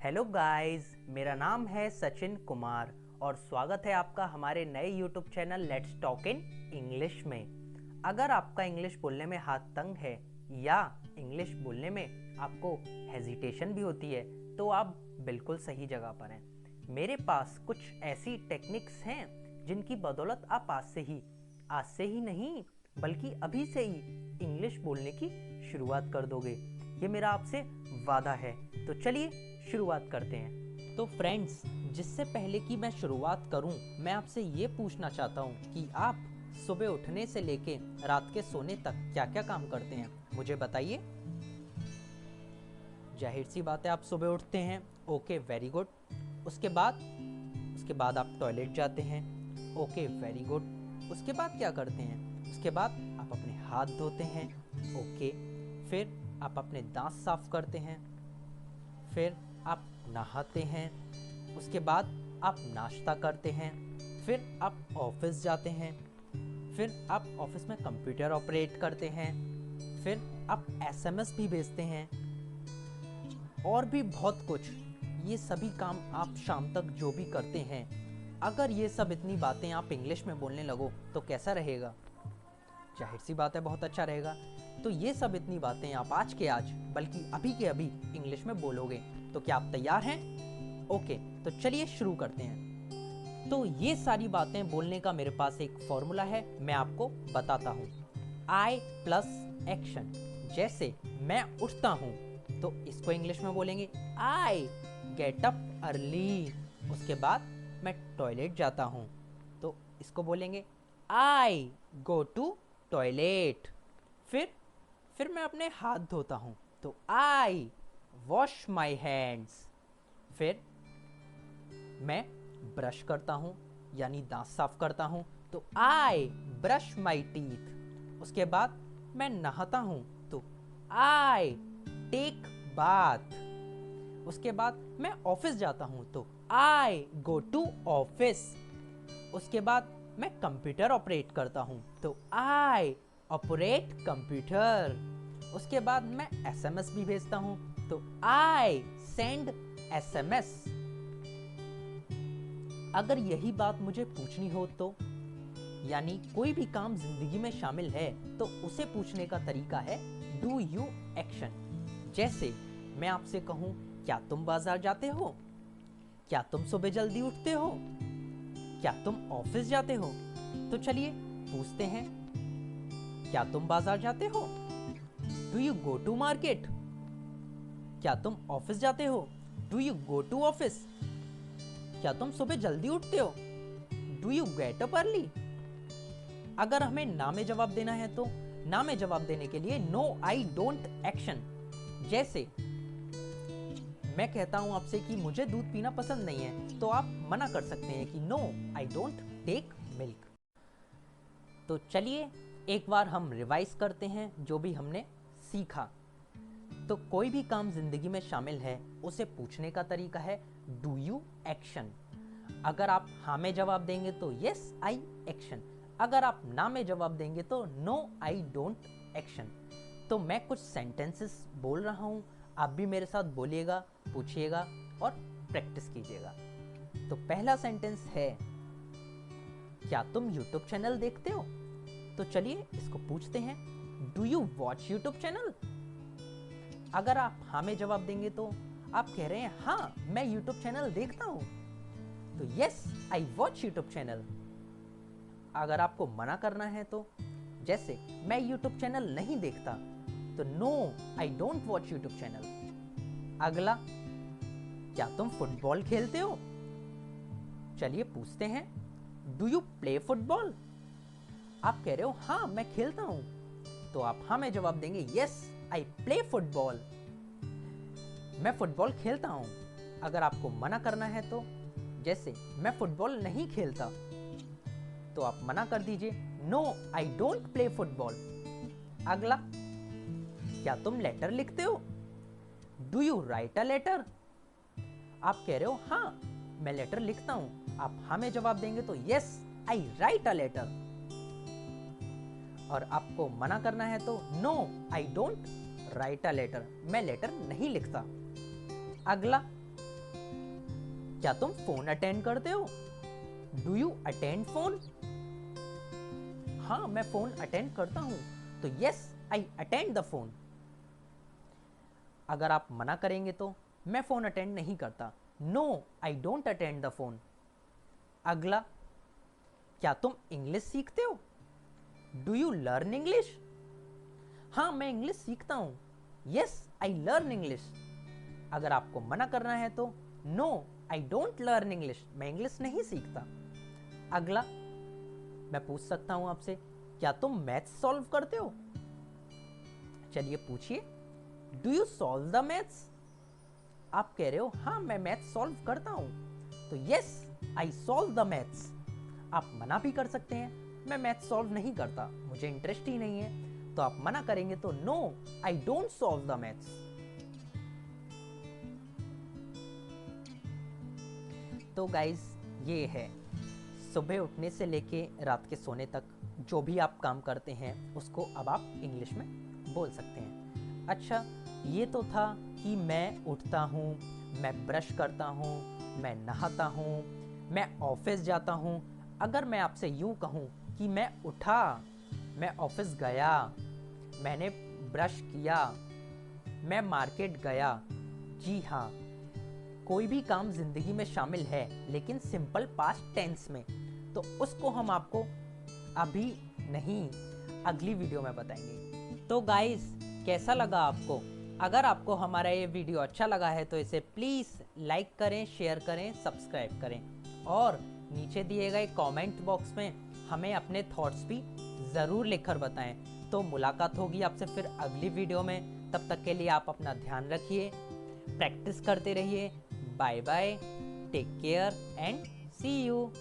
Hello guys, मेरा नाम है सचिन कुमार और स्वागत है आपका हमारे नए YouTube channel let's talk in English में। अगर आपका इंग्लिश बोलने में हाथ तंग है या इंग्लिश बोलने में आपको हेजिटेशन भी होती है तो आप बिल्कुल सही जगह पर हैं। मेरे पास कुछ ऐसी टेक्निक्स हैं जिनकी बदौलत आप आज से ही नहीं बल्कि अभी से ही इंग्लिश बोलने की शुरुआत कर दोगे। ये मेरा आपसे वादा है। तो चलिए शुरुआत करते हैं। तो फ्रेंड्स, जिससे पहले कि मैं शुरुआत करूं, मैं आपसे ये पूछना चाहता हूं कि आप सुबह उठने से लेके रात के सोने तक क्या क्या काम करते हैं, मुझे बताइए। जाहिर सी बात है आप सुबह उठते हैं, ओके वेरी गुड। उसके बाद आप टॉयलेट जाते हैं, ओके वेरी गुड। उसके बाद क्या करते हैं? उसके बाद आप अपने हाथ धोते हैं, ओके। फिर आप अपने दांत साफ करते हैं, फिर आप नहाते हैं, उसके बाद आप नाश्ता करते हैं, फिर आप ऑफिस जाते हैं, फिर आप ऑफिस में कंप्यूटर ऑपरेट करते हैं, फिर आप एसएमएस भी भेजते हैं और भी बहुत कुछ। ये सभी काम आप शाम तक जो भी करते हैं, अगर ये सब इतनी बातें आप इंग्लिश में बोलने लगो तो कैसा रहेगा? जाहिर सी बात है बहुत अच्छा रहेगा। तो ये सब इतनी बातें आप आज के आज बल्कि अभी के अभी इंग्लिश में बोलोगे। तो क्या आप तैयार हैं? ओके, तो चलिए शुरू करते हैं। तो ये सारी बातें बोलने का मेरे पास एक फॉर्मूला है, मैं आपको बताता हूँ। आई प्लस एक्शन। जैसे मैं उठता हूँ तो इसको इंग्लिश में बोलेंगे आई गेट अप अर्ली। उसके बाद मैं टॉयलेट जाता हूँ तो इसको बोलेंगे आई गो टू टॉयलेट। फिर मैं अपने हाथ धोता हूँ तो आई वॉश माई हैंड्स। फिर मैं ब्रश करता हूँ यानी दांत साफ करता हूँ तो आई ब्रश माई टीथ। उसके बाद मैं नहाता हूँ तो आई टेक बाथ। उसके बाद मैं ऑफिस जाता हूँ तो आई गो टू ऑफिस। उसके बाद मैं कंप्यूटर ऑपरेट करता हूँ तो आई ऑपरेट कंप्यूटर। उसके बाद मैं एसएमएस भी भेजता हूँ तो आई सेंड एसएमएस। अगर यही बात मुझे पूछनी हो तो यानी कोई भी काम जिंदगी में शामिल है तो उसे पूछने का तरीका है डू यू एक्शन। जैसे मैं आपसे कहूँ क्या तुम बाजार जाते हो? क्या तुम सुबह जल्दी उठते हो? क्या तुम ऑफिस जाते हो? तो चलिए पूछते हैं, क्या तुम बाजार जाते हो? Do you go to market? क्या तुम ऑफिस जाते हो? Do you go to office? क्या तुम सुबह जल्दी उठते हो? Do you get up early? अगर हमें ना में जवाब देना है तो ना में जवाब देने के लिए नो आई डोंट एक्शन। जैसे मैं कहता हूं आपसे कि मुझे दूध पीना पसंद नहीं है तो आप मना कर सकते हैं कि no I don't take milk. तो चलिए एक बार हम रिवाइज करते हैं जो भी हमने सीखा। तो कोई भी काम जिंदगी में शामिल है उसे पूछने का तरीका है डू यू एक्शन। अगर आप हाँ में जवाब देंगे तो यस आई एक्शन। अगर आप ना में जवाब देंगे तो नो आई डोंट एक्शन। तो मैं कुछ सेंटेंसेस बोल रहा हूँ, आप भी मेरे साथ बोलिएगा, पूछिएगा और प्रैक्टिस कीजिएगा। तो पहला सेंटेंस है क्या तुम यूट्यूब चैनल देखते हो? तो चलिए इसको पूछते हैं do you watch YouTube channel? अगर आप हाँ में जवाब देंगे तो आप कह रहे हैं हाँ मैं यूट्यूब चैनल देखता हूं तो yes I watch YouTube channel. अगर आपको मना करना है तो जैसे मैं यूट्यूब चैनल नहीं देखता तो no I don't watch YouTube channel. अगला, क्या तुम फुटबॉल खेलते हो? चलिए पूछते हैं डू यू प्ले फुटबॉल? आप कह रहे हो हाँ मैं खेलता हूं तो आप हाँ में जवाब देंगे यस आई प्ले फुटबॉल। मैं फुटबॉल खेलता हूं। अगर आपको मना करना है तो जैसे मैं फुटबॉल नहीं खेलता तो आप मना कर दीजिए no I don't play football. अगला, क्या तुम लेटर लिखते हो? Do you write a letter? आप कह रहे हो हाँ मैं लेटर लिखता हूं। आप हाँ में जवाब देंगे तो yes I write a letter. और आपको मना करना है तो no I don't write a letter, मैं लेटर नहीं लिखता। अगला, क्या तुम फोन अटेंड करते हो? Do you attend phone? हाँ, मैं फोन अटेंड करता हूँ, तो yes I attend the phone. अगर आप मना करेंगे तो मैं फोन अटेंड नहीं करता, no I don't attend the phone. अगला, क्या तुम इंग्लिश सीखते हो? Do you learn English? हाँ, मैं इंग्लिश सीखता हूँ, यस आई लर्न इंग्लिश। अगर आपको मना करना है तो no I don't learn English, मैं इंग्लिश नहीं सीखता। अगला, मैं पूछ सकता हूं आपसे, क्या तुम मैथ्स सॉल्व करते हो? चलिए पूछिए, do you solve the maths? आप कह रहे हो हाँ मैं मैथ्स सॉल्व करता हूं, तो yes I solve the maths. आप मना भी कर सकते हैं, मैं मैथ्स सॉल्व नहीं करता, मुझे इंटरेस्ट ही नहीं है। तो आप मना करेंगे तो no I don't solve the maths. तो गाइज, ये है सुबह उठने से लेके रात के सोने तक जो भी आप काम करते हैं उसको अब आप इंग्लिश में बोल सकते हैं। अच्छा, ये तो था कि मैं उठता हूँ, मैं ब्रश करता हूँ, मैं नहाता हूँ, मैं ऑफिस जाता हूँ। अगर मैं आपसे यूँ कहूँ कि मैं उठा, मैं ऑफिस गया, मैंने ब्रश किया, मैं मार्केट गया, जी हाँ, कोई भी काम जिंदगी में शामिल है लेकिन सिंपल पास्ट टेंस में, तो उसको हम आपको अभी नहीं अगली वीडियो में बताएंगे। तो गाइस, कैसा लगा आपको? अगर आपको हमारा ये वीडियो अच्छा लगा है तो इसे प्लीज़ लाइक करें, शेयर करें, सब्सक्राइब करें और नीचे दिए गए कमेंट बॉक्स में हमें अपने थॉट्स भी ज़रूर लिखकर बताएं। तो मुलाकात होगी आपसे फिर अगली वीडियो में, तब तक के लिए आप अपना ध्यान रखिए, प्रैक्टिस करते रहिए। Bye bye, take care and see you.